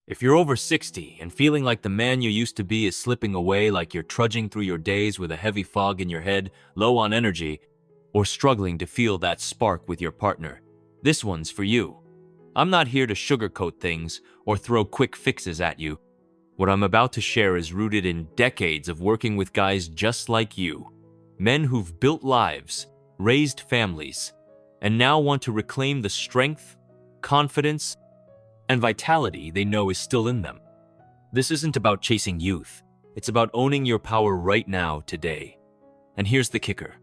If you're over 60 and feeling like the man you used to be is slipping away, like you're trudging through your days with a heavy fog in your head, low on energy, or struggling to feel that spark with your partner, this one's for you. I'm not here to sugarcoat things or throw quick fixes at you. What I'm about to share is rooted in decades of working with guys just like you, men who've built lives, raised families, and now want to reclaim the strength, confidence, and vitality they know is still in them. This isn't about chasing youth. It's about owning your power right now, today. And here's the kicker.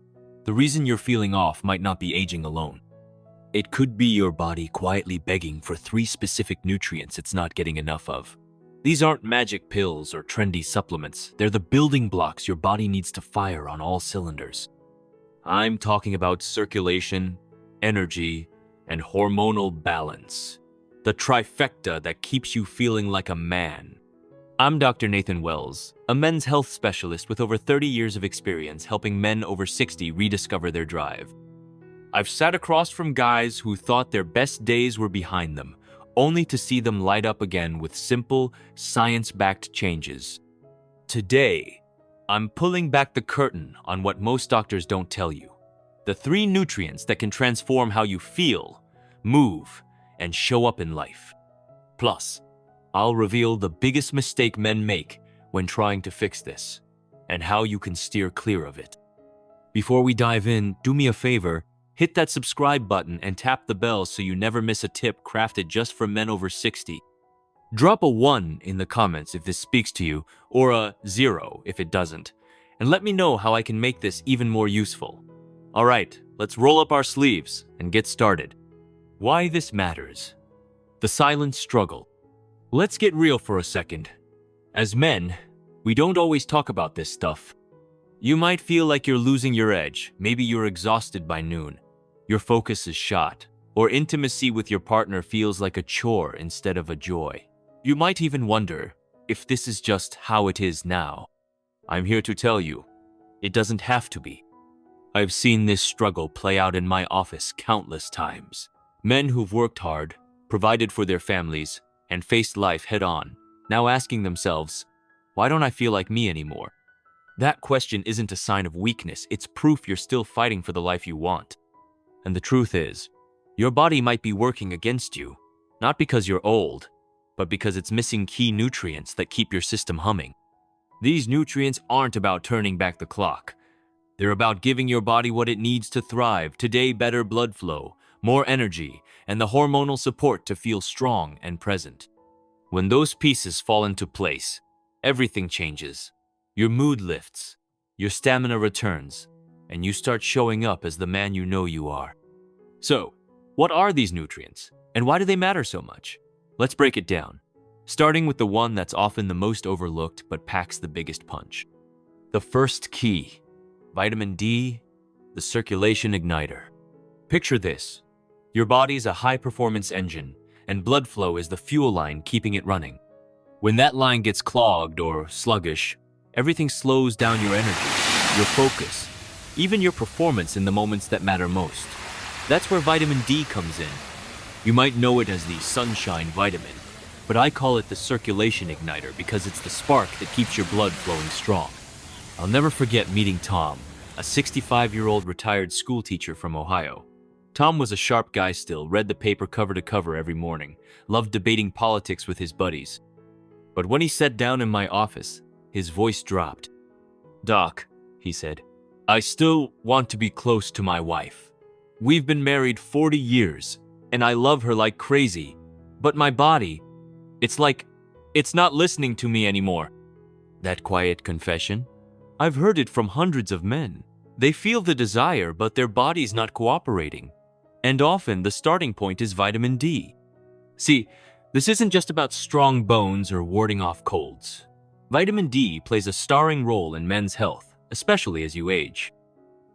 The reason you're feeling off might not be aging alone. It could be your body quietly begging for 3 specific nutrients it's not getting enough of. These aren't magic pills or trendy supplements. They're the building blocks your body needs to fire on all cylinders. I'm talking about circulation, energy, and hormonal balance. The trifecta that keeps you feeling like a man. I'm Dr. Nathan Wells, a men's health specialist with over 30 years of experience helping men over 60 rediscover their drive. I've sat across from guys who thought their best days were behind them, only to see them light up again with simple, science-backed changes. Today, I'm pulling back the curtain on what most doctors don't tell you. The 3 nutrients that can transform how you feel, move, and show up in life. Plus, I'll reveal the biggest mistake men make when trying to fix this, and how you can steer clear of it. Before we dive in, do me a favor, hit that subscribe button and tap the bell so you never miss a tip crafted just for men over 60. Drop a 1 in the comments if this speaks to you, or a 0 if it doesn't, and let me know how I can make this even more useful. All right, let's roll up our sleeves and get started. Why this matters. The silent struggle. Let's get real for a second. As men, we don't always talk about this stuff. You might feel like you're losing your edge. Maybe you're exhausted by noon. Your focus is shot, or intimacy with your partner feels like a chore instead of a joy. You might even wonder if this is just how it is now. I'm here to tell you, it doesn't have to be. I've seen this struggle play out in my office countless times. Men who've worked hard, provided for their families, and faced life head-on, now asking themselves, why don't I feel like me anymore? That question isn't a sign of weakness, it's proof you're still fighting for the life you want. And the truth is, your body might be working against you, not because you're old, but because it's missing key nutrients that keep your system humming. These nutrients aren't about turning back the clock. They're about giving your body what it needs to thrive, today better blood flow, more energy, and the hormonal support to feel strong and present. When those pieces fall into place, everything changes. Your mood lifts, your stamina returns, and you start showing up as the man you know you are. So, what are these nutrients, and why do they matter so much? Let's break it down, starting with the one that's often the most overlooked but packs the biggest punch. The first key, vitamin D, the circulation igniter. Picture this. Your body's a high-performance engine, and blood flow is the fuel line keeping it running. When that line gets clogged or sluggish, everything slows down your energy, your focus, even your performance in the moments that matter most. That's where vitamin D comes in. You might know it as the sunshine vitamin, but I call it the circulation igniter because it's the spark that keeps your blood flowing strong. I'll never forget meeting Tom, a 65-year-old retired school teacher from Ohio. Tom was a sharp guy still, read the paper cover to cover every morning, loved debating politics with his buddies. But when he sat down in my office, his voice dropped. "Doc," he said, "I still want to be close to my wife. We've been married 40 years, and I love her like crazy. But my body, it's like, it's not listening to me anymore." That quiet confession? I've heard it from hundreds of men. They feel the desire, but their body's not cooperating. And often, the starting point is vitamin D. See, this isn't just about strong bones or warding off colds. Vitamin D plays a starring role in men's health, especially as you age.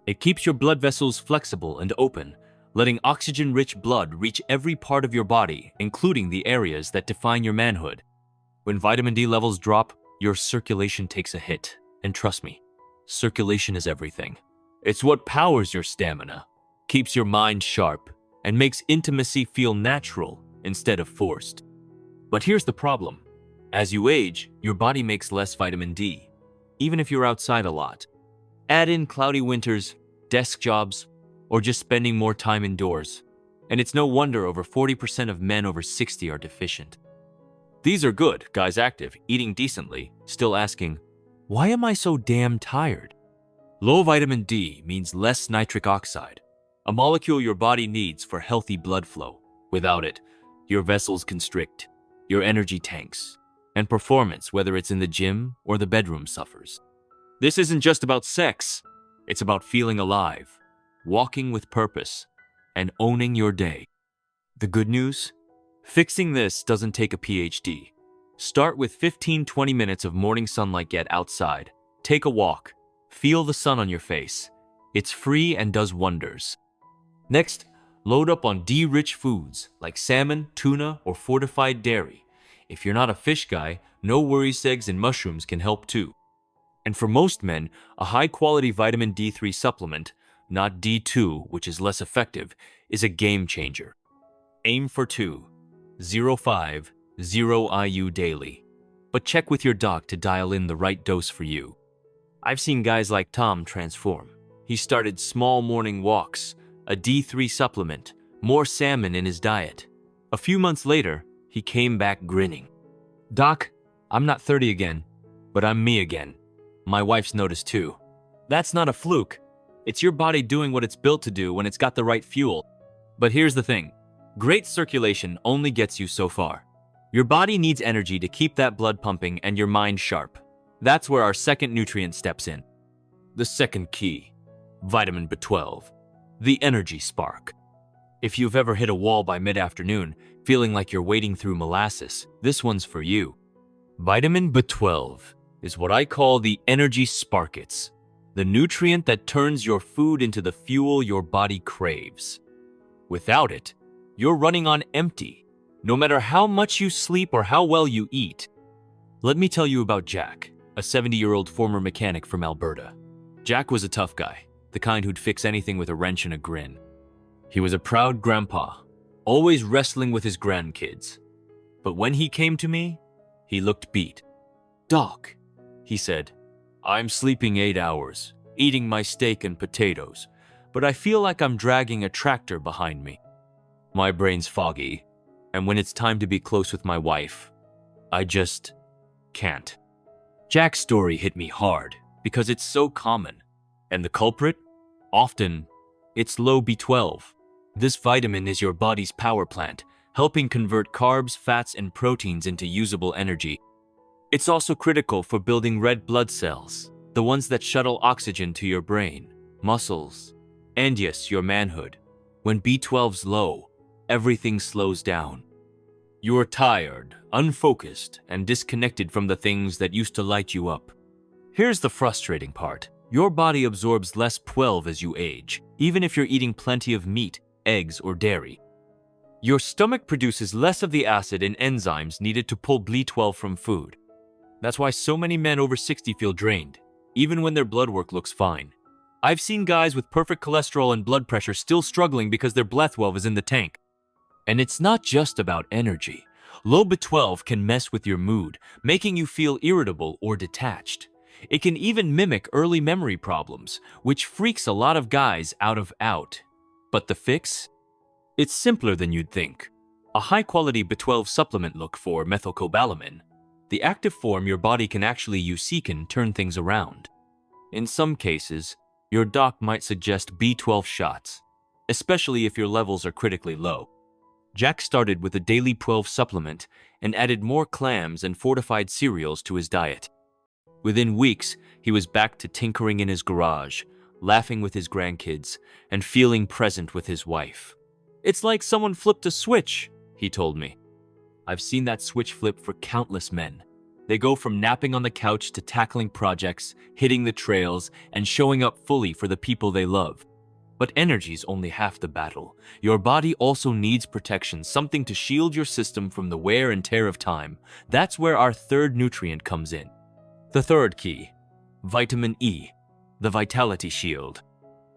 It keeps your blood vessels flexible and open, letting oxygen-rich blood reach every part of your body, including the areas that define your manhood. When vitamin D levels drop, your circulation takes a hit. And trust me, circulation is everything. It's what powers your stamina, keeps your mind sharp, and makes intimacy feel natural instead of forced. But here's the problem. As you age, your body makes less vitamin D, even if you're outside a lot. Add in cloudy winters, desk jobs, or just spending more time indoors, and it's no wonder over 40% of men over 60 are deficient. These are good, guys active, eating decently, still asking, why am I so damn tired? Low vitamin D means less nitric oxide, a molecule your body needs for healthy blood flow. Without it, your vessels constrict, your energy tanks, and performance, whether it's in the gym or the bedroom, suffers. This isn't just about sex, it's about feeling alive, walking with purpose, and owning your day. The good news? Fixing this doesn't take a PhD. Start with 15-20 minutes of morning sunlight. Get outside, take a walk, feel the sun on your face. It's free and does wonders. Next, load up on D-rich foods like salmon, tuna, or fortified dairy. If you're not a fish guy, no worries, eggs and mushrooms can help too. And for most men, a high-quality vitamin D3 supplement, not D2, which is less effective, is a game changer. Aim for 2.05 IU daily, but check with your doc to dial in the right dose for you. I've seen guys like Tom transform. He started small morning walks, a D3 supplement, more salmon in his diet. A few months later, he came back grinning. Doc, I'm not 30 again, but I'm me again. My wife's noticed too. That's not a fluke. It's your body doing what it's built to do when it's got the right fuel. But here's the thing. Great circulation only gets you so far. Your body needs energy to keep that blood pumping and your mind sharp. That's where our second nutrient steps in. The second key, vitamin B12, the energy spark. If you've ever hit a wall by mid-afternoon, feeling like you're wading through molasses, this one's for you. Vitamin B12 is what I call the energy spark. It's the nutrient that turns your food into the fuel your body craves. Without it, you're running on empty, no matter how much you sleep or how well you eat. Let me tell you about Jack, a 70-year-old former mechanic from Alberta. Jack was a tough guy, the kind who'd fix anything with a wrench and a grin. He was a proud grandpa, always wrestling with his grandkids. But when he came to me, he looked beat. Doc, he said, I'm sleeping 8 hours, eating my steak and potatoes, but I feel like I'm dragging a tractor behind me. My brain's foggy, and when it's time to be close with my wife, I just can't. Jack's story hit me hard because it's so common. And the culprit? Often, it's low B12. This vitamin is your body's power plant, helping convert carbs, fats, and proteins into usable energy. It's also critical for building red blood cells, the ones that shuttle oxygen to your brain, muscles, and yes, your manhood. When B12's low, everything slows down. You're tired, unfocused, and disconnected from the things that used to light you up. Here's the frustrating part. Your body absorbs less B12 as you age, even if you're eating plenty of meat, eggs, or dairy. Your stomach produces less of the acid and enzymes needed to pull B12 from food. That's why so many men over 60 feel drained, even when their blood work looks fine. I've seen guys with perfect cholesterol and blood pressure still struggling because their B12 is in the tank. And it's not just about energy. Low B12 can mess with your mood, making you feel irritable or detached. It can even mimic early memory problems, which freaks a lot of guys out. But the fix? It's simpler than you'd think. A high-quality B12 supplement. Look for methylcobalamin. The active form your body can actually use can turn things around. In some cases, your doc might suggest B12 shots, especially if your levels are critically low. Jack started with a daily B12 supplement and added more clams and fortified cereals to his diet. Within weeks, he was back to tinkering in his garage, laughing with his grandkids, and feeling present with his wife. It's like someone flipped a switch, he told me. I've seen that switch flip for countless men. They go from napping on the couch to tackling projects, hitting the trails, and showing up fully for the people they love. But energy's only half the battle. Your body also needs protection, something to shield your system from the wear and tear of time. That's where our third nutrient comes in. The third key, vitamin E, the vitality shield.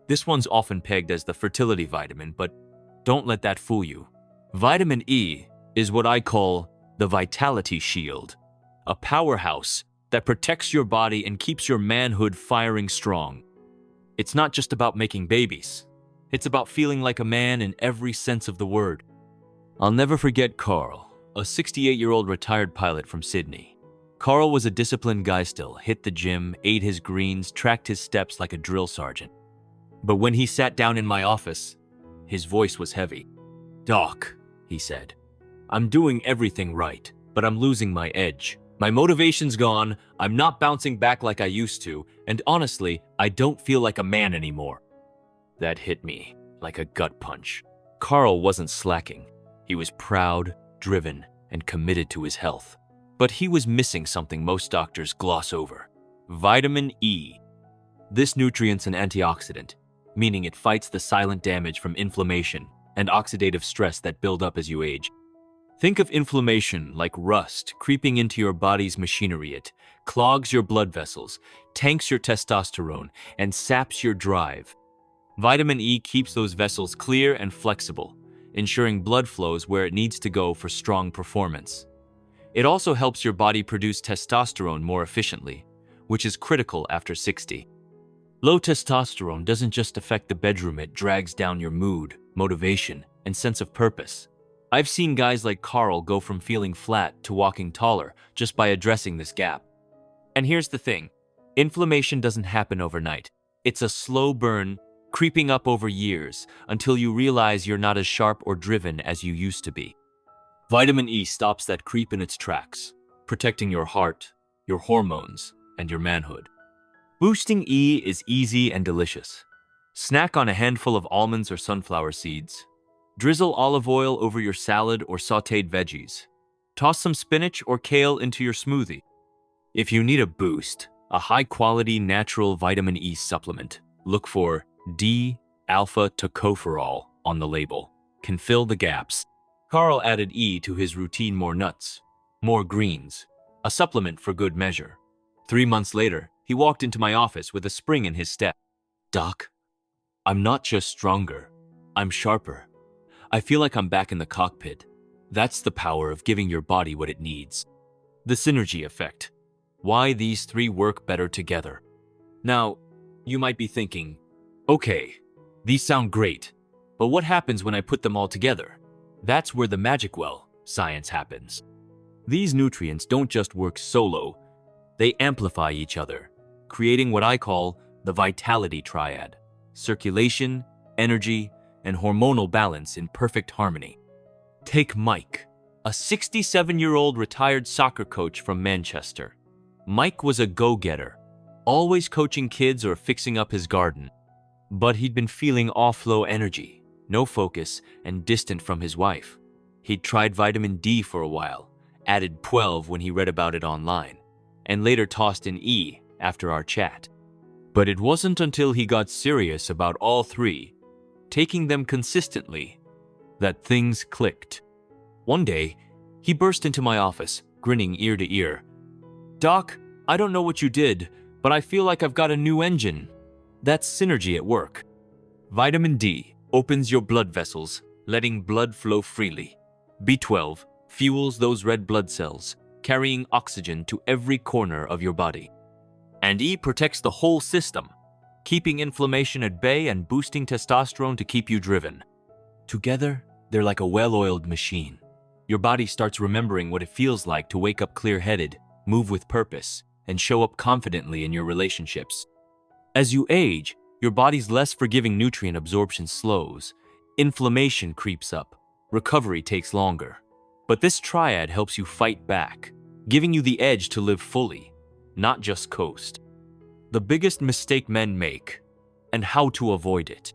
This one's often pegged as the fertility vitamin, but don't let that fool you. Vitamin E is what I call the Vitality Shield, a powerhouse that protects your body and keeps your manhood firing strong. It's not just about making babies. It's about feeling like a man in every sense of the word. I'll never forget Carl, a 68-year-old retired pilot from Sydney. Carl was a disciplined guy still, hit the gym, ate his greens, tracked his steps like a drill sergeant. But when he sat down in my office, his voice was heavy. "Doc," he said, "I'm doing everything right, but I'm losing my edge. My motivation's gone, I'm not bouncing back like I used to, and honestly, I don't feel like a man anymore." That hit me like a gut punch. Carl wasn't slacking. He was proud, driven, and committed to his health. But he was missing something most doctors gloss over: vitamin E. This nutrient's an antioxidant, meaning it fights the silent damage from inflammation and oxidative stress that build up as you age. Think of inflammation like rust creeping into your body's machinery. It clogs your blood vessels, tanks your testosterone, and saps your drive. Vitamin E keeps those vessels clear and flexible, ensuring blood flows where it needs to go for strong performance. It also helps your body produce testosterone more efficiently, which is critical after 60. Low testosterone doesn't just affect the bedroom, it drags down your mood, motivation, and sense of purpose. I've seen guys like Carl go from feeling flat to walking taller just by addressing this gap. And here's the thing, inflammation doesn't happen overnight. It's a slow burn, creeping up over years until you realize you're not as sharp or driven as you used to be. Vitamin E stops that creep in its tracks, protecting your heart, your hormones, and your manhood. Boosting E is easy and delicious. Snack on a handful of almonds or sunflower seeds. Drizzle olive oil over your salad or sautéed veggies. Toss some spinach or kale into your smoothie. If you need a boost, a high-quality natural vitamin E supplement, look for D-alpha tocopherol on the label. Can fill the gaps. Carl added E to his routine: more nuts, more greens, a supplement for good measure. 3 months later, he walked into my office with a spring in his step. "Doc, I'm not just stronger, I'm sharper. I feel like I'm back in the cockpit." That's the power of giving your body what it needs. The synergy effect. Why these three work better together. Now, you might be thinking, okay, these sound great, but what happens when I put them all together? That's where the magic, science happens. These nutrients don't just work solo, they amplify each other, creating what I call the vitality triad: circulation, energy, and hormonal balance in perfect harmony. Take Mike, a 67-year-old retired soccer coach from Manchester. Mike was a go-getter, always coaching kids or fixing up his garden. But he'd been feeling off-low energy, no focus, and distant from his wife. He'd tried vitamin D for a while, added 12 when he read about it online, and later tossed in E after our chat. But it wasn't until he got serious about all three, taking them consistently, that things clicked. One day, he burst into my office, grinning ear to ear. "Doc, I don't know what you did, but I feel like I've got a new engine." That's synergy at work. Vitamin D opens your blood vessels, letting blood flow freely. B12 fuels those red blood cells, carrying oxygen to every corner of your body. And E protects the whole system, keeping inflammation at bay and boosting testosterone to keep you driven. Together, they're like a well-oiled machine. Your body starts remembering what it feels like to wake up clear-headed, move with purpose, and show up confidently in your relationships. As you age, your body's less forgiving nutrient absorption slows, inflammation creeps up, recovery takes longer. But this triad helps you fight back, giving you the edge to live fully, not just coast. The biggest mistake men make, and how to avoid it.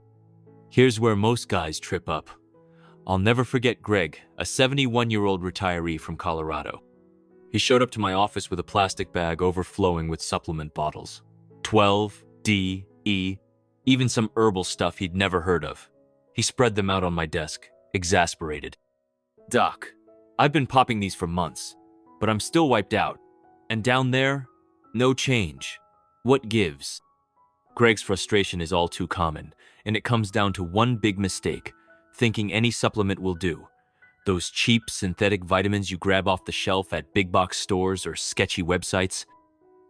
Here's where most guys trip up. I'll never forget Greg, a 71-year-old retiree from Colorado. He showed up to my office with a plastic bag overflowing with supplement bottles. 12, D, E, even some herbal stuff he'd never heard of. He spread them out on my desk, exasperated. "Doc, I've been popping these for months, but I'm still wiped out. And down there, no change. What gives?" Greg's frustration is all too common, and it comes down to one big mistake: thinking any supplement will do. Those cheap synthetic vitamins you grab off the shelf at big box stores or sketchy websites.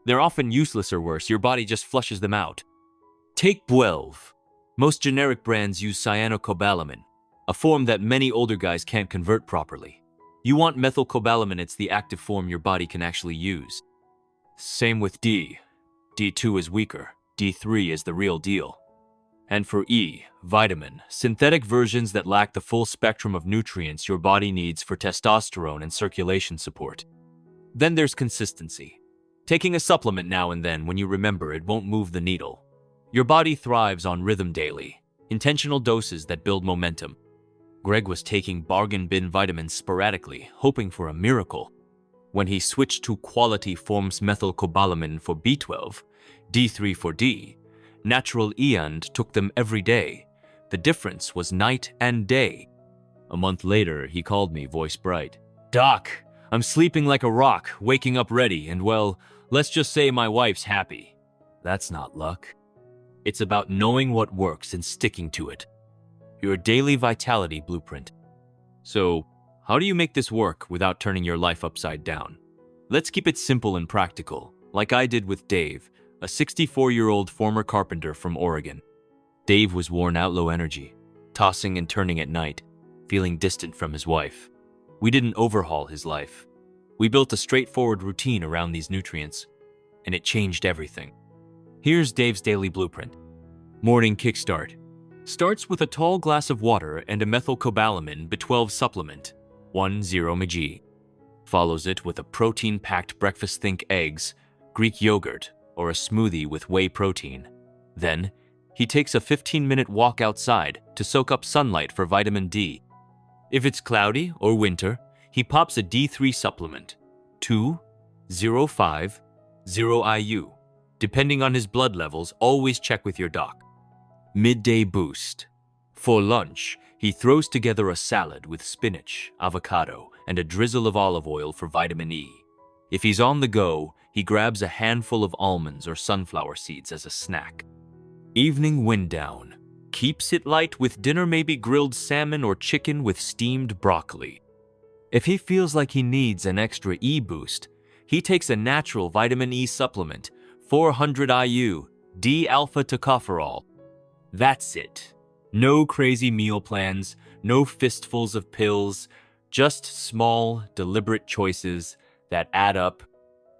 They're often useless or worse, your body just flushes them out. Take 12. Most generic brands use cyanocobalamin, a form that many older guys can't convert properly. You want methylcobalamin, it's the active form your body can actually use. Same with D. D2 is weaker, D3 is the real deal. And for E, vitamin, synthetic versions that lack the full spectrum of nutrients your body needs for testosterone and circulation support. Then there's consistency. Taking a supplement now and then when you remember it won't move the needle. Your body thrives on rhythm daily, intentional doses that build momentum. Greg was taking bargain bin vitamins sporadically, hoping for a miracle. When he switched to quality forms methylcobalamin for B12, D3 for D, natural and took them every day. The difference was night and day. A month later, he called me, voice bright. "Doc, I'm sleeping like a rock, waking up ready, and well, let's just say my wife's happy." That's not luck. It's about knowing what works and sticking to it. Your daily vitality blueprint. So, how do you make this work without turning your life upside down? Let's keep it simple and practical, like I did with Dave, a 64-year-old former carpenter from Oregon. Dave was worn out, low energy, tossing and turning at night, feeling distant from his wife. We didn't overhaul his life. We built a straightforward routine around these nutrients, and it changed everything. Here's Dave's daily blueprint. Morning kickstart. Starts with a tall glass of water and a methylcobalamin B12 supplement, 10 mg. Follows it with a protein-packed breakfast, think eggs, Greek yogurt, or a smoothie with whey protein. Then, he takes a 15-minute walk outside to soak up sunlight for vitamin D. If it's cloudy or winter, he pops a D3 supplement, 2.050 IU. Depending on his blood levels, always check with your doc. Midday boost. For lunch, he throws together a salad with spinach, avocado, and a drizzle of olive oil for vitamin E. If he's on the go, he grabs a handful of almonds or sunflower seeds as a snack. Evening wind down. Keeps it light with dinner, maybe grilled salmon or chicken with steamed broccoli. If he feels like he needs an extra E boost, he takes a natural vitamin E supplement, 400 IU, D-alpha tocopherol. That's it. No crazy meal plans, no fistfuls of pills, just small, deliberate choices that add up.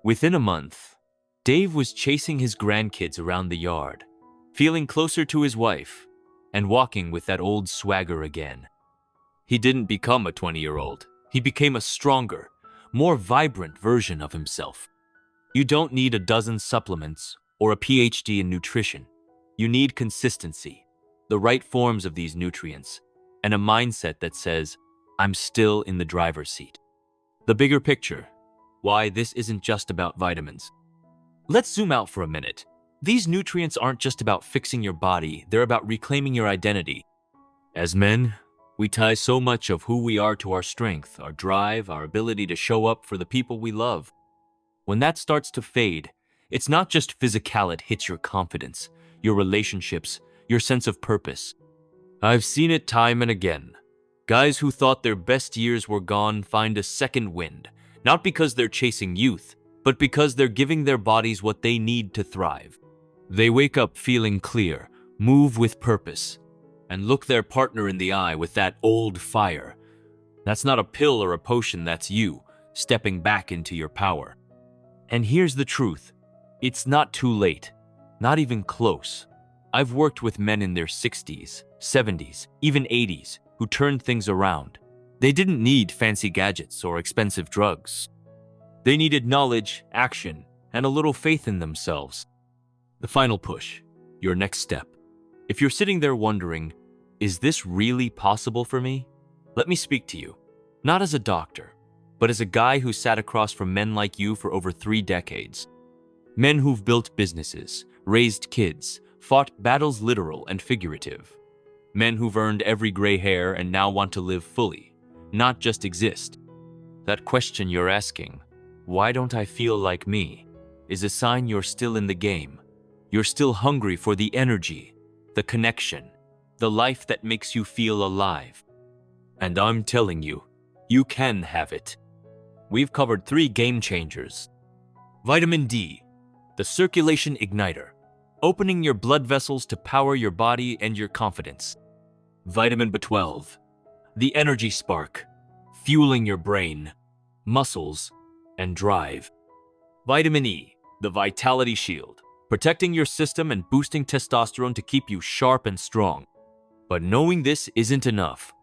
Within a month, Dave was chasing his grandkids around the yard, feeling closer to his wife, and walking with that old swagger again. He didn't become a 20-year-old. He became a stronger, more vibrant version of himself. You don't need a dozen supplements or a PhD in nutrition. You need consistency, the right forms of these nutrients, and a mindset that says, I'm still in the driver's seat. The bigger picture, why this isn't just about vitamins. Let's zoom out for a minute. These nutrients aren't just about fixing your body, they're about reclaiming your identity. As men, we tie so much of who we are to our strength, our drive, our ability to show up for the people we love. When that starts to fade, it's not just physical, it hits your confidence, your relationships, your sense of purpose. I've seen it time and again. Guys who thought their best years were gone find a second wind, not because they're chasing youth, but because they're giving their bodies what they need to thrive. They wake up feeling clear, move with purpose, and look their partner in the eye with that old fire. That's not a pill or a potion, that's you, stepping back into your power. And here's the truth. It's not too late. Not even close. I've worked with men in their 60s, 70s, even 80s who turned things around. They didn't need fancy gadgets or expensive drugs. They needed knowledge, action, and a little faith in themselves. The final push, your next step. If you're sitting there wondering, is this really possible for me? Let me speak to you, not as a doctor, but as a guy who sat across from men like you for over 3 decades. Men who've built businesses, raised kids, fought battles literal and figurative. Men who've earned every gray hair and now want to live fully, not just exist. That question you're asking, why don't I feel like me, is a sign you're still in the game. You're still hungry for the energy, the connection, the life that makes you feel alive. And I'm telling you, You can have it. We've covered 3 game changers. Vitamin D, the circulation igniter, opening your blood vessels to power your body and your confidence. Vitamin B12, the energy spark, fueling your brain, muscles, and drive. Vitamin E, the vitality shield, protecting your system and boosting testosterone to keep you sharp and strong. But knowing this isn't enough.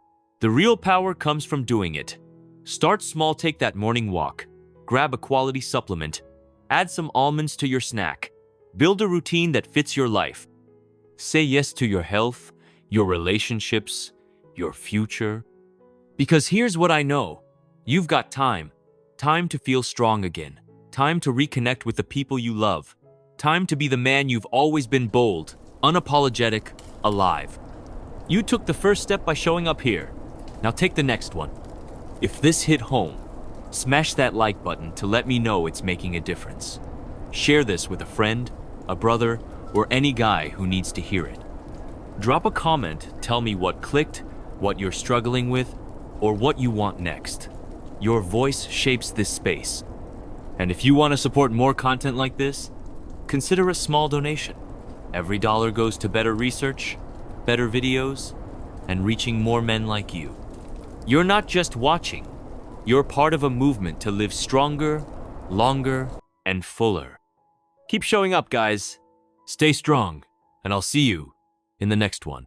The real power comes from doing it. Start small, take that morning walk, grab a quality supplement, add some almonds to your snack, build a routine that fits your life. Say yes to your health, your relationships, your future. Because here's what I know. You've got time. Time to feel strong again. Time to reconnect with the people you love. Time to be the man you've always been: bold, unapologetic, alive. You took the first step by showing up here. Now take the next one. If this hit home, smash that like button to let me know it's making a difference. Share this with a friend, a brother, or any guy who needs to hear it. Drop a comment, tell me what clicked, what you're struggling with, or what you want next. Your voice shapes this space. And if you want to support more content like this, consider a small donation. Every dollar goes to better research, better videos, and reaching more men like you. You're not just watching. You're part of a movement to live stronger, longer, and fuller. Keep showing up, guys. Stay strong, and I'll see you in the next one.